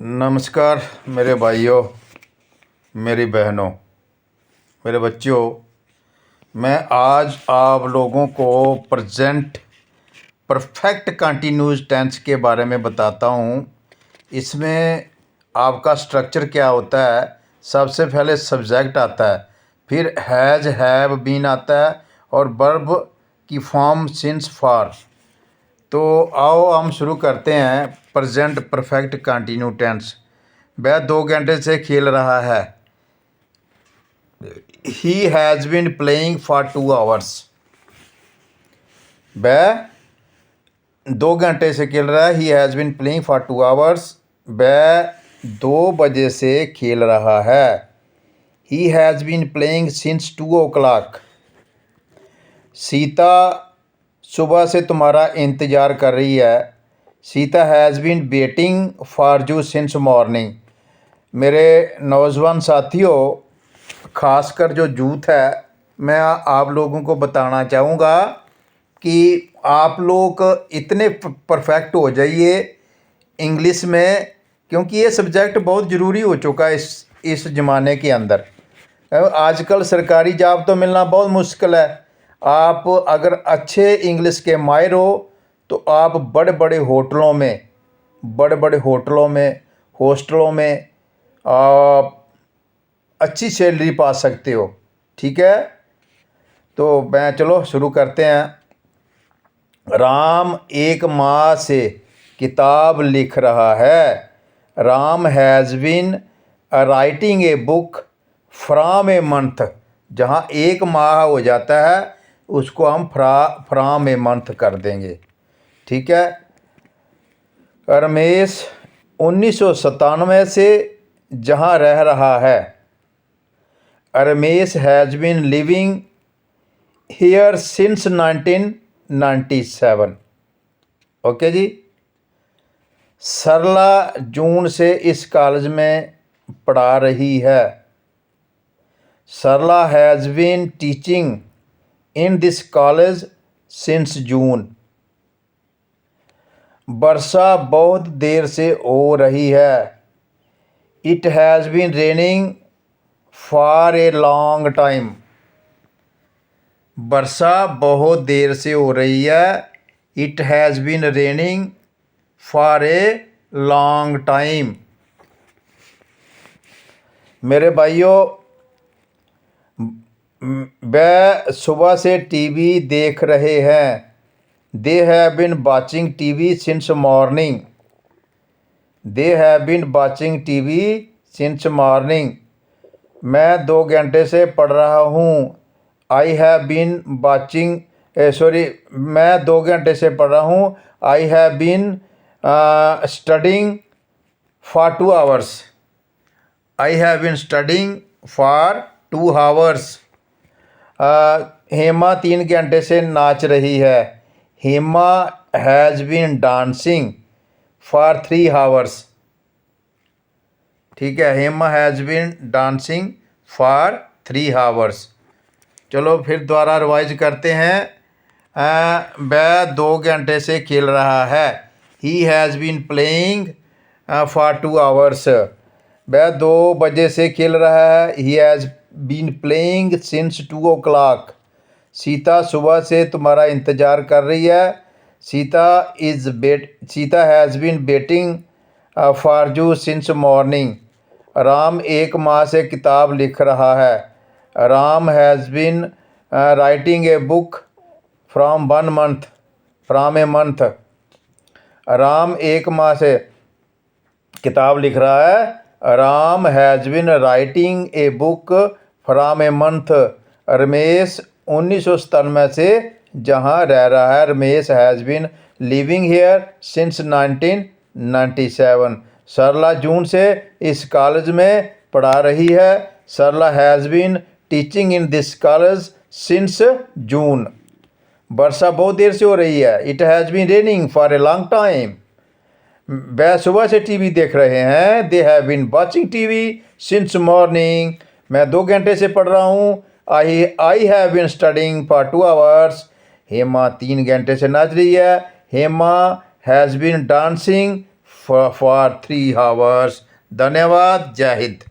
नमस्कार मेरे भाइयों, मेरी बहनों, मेरे बच्चों। मैं आज आप लोगों को प्रेजेंट परफेक्ट कंटिन्यूस टेंस के बारे में बताता हूँ। इसमें आपका स्ट्रक्चर क्या होता है। सबसे पहले सब्जेक्ट आता है, फिर हैज़ हैव बीन आता है और वर्ब की फॉर्म सिंस फॉर। तो आओ हम शुरू करते हैं। Present perfect continue tense. वह 2 घंटे से खेल रहा है। He has been playing for 2 hours. वह 2 घंटे से खेल रहा है। He has been playing for 2 hours. वह 2 बजे से खेल रहा है। He has been playing since 2 o'clock। Sita सुबह से तुम्हारा इंतज़ार कर रही है। Sita has been waiting for you since morning. मेरे नौजवान साथियों, ख़ासकर जो यूथ है, मैं आप लोगों को बताना चाहूँगा कि आप लोग इतने परफेक्ट हो जाइए इंग्लिश में, क्योंकि ये सब्जेक्ट बहुत ज़रूरी हो चुका है इस ज़माने के अंदर। आजकल सरकारी जॉब तो मिलना बहुत मुश्किल है। आप अगर अच्छे इंग्लिश के माहिर हो तो आप बड़े बड़े होटलों में हॉस्टलों में आप अच्छी सैलरी पा सकते हो। ठीक है, तो मैं चलो शुरू करते हैं। राम 1 माह से किताब लिख रहा है। Ram has been writing a book from a month. जहाँ 1 माह हो जाता है उसको हम फ्रॉम ए मंथ कर देंगे। ठीक है। रमेश 1997 से जहाँ रह रहा है। Ramesh has been living here since 1997। Okay जी। सरला जून से इस कॉलेज में पढ़ा रही है। Sarla has been teaching in this college since June. वर्षा बहुत देर से हो रही है। It has been raining for a long time. वर्षा बहुत देर से हो रही है। It has been raining for a long time. मेरे भाइयों, वह सुबह से टीवी देख रहे हैं। They have been watching TV since morning. They have been watching TV since morning. मैं 2 घंटे से पढ़ रहा हूँ। आई हैव बीन वाचिंग मैं 2 घंटे से पढ़ रहा हूँ। I have been studying for 2 hours. I have been studying for 2 hours. Hema 3 घंटे से नाच रही है। Hema has been dancing for 3 hours. ठीक है, Hema has been dancing for 3 hours. चलो फिर दोबारा रिवाइज करते हैं। वह 2 घंटे से खेल रहा है। He has been playing for 2 hours. वह 2 बजे से खेल रहा है। He has been playing since 2 o'clock। Sita सुबह से तुम्हारा इंतज़ार कर रही है। Sita has been waiting for you since morning. Ram 1 माह से किताब लिख रहा है। Ram has been writing a book from a month. Ram 1 माह से किताब लिख रहा है। Ram has been writing a book from a month. Ramesh 1997 से जहाँ रह रहा है। Ramesh has been living here since 1997। Sarla जून से इस कॉलेज में पढ़ा रही है। Sarla has been teaching in this college since June. वर्षा बहुत देर से हो रही है। It has been raining for a long time. वह सुबह से टीवी देख रहे हैं। They have been watching TV since morning. मैं 2 घंटे से पढ़ रहा हूँ। I have been studying for 2 hours. Hema 3 घंटे से नाच रही है। Hema has been dancing for 3 hours. धन्यवाद। जय हिंद।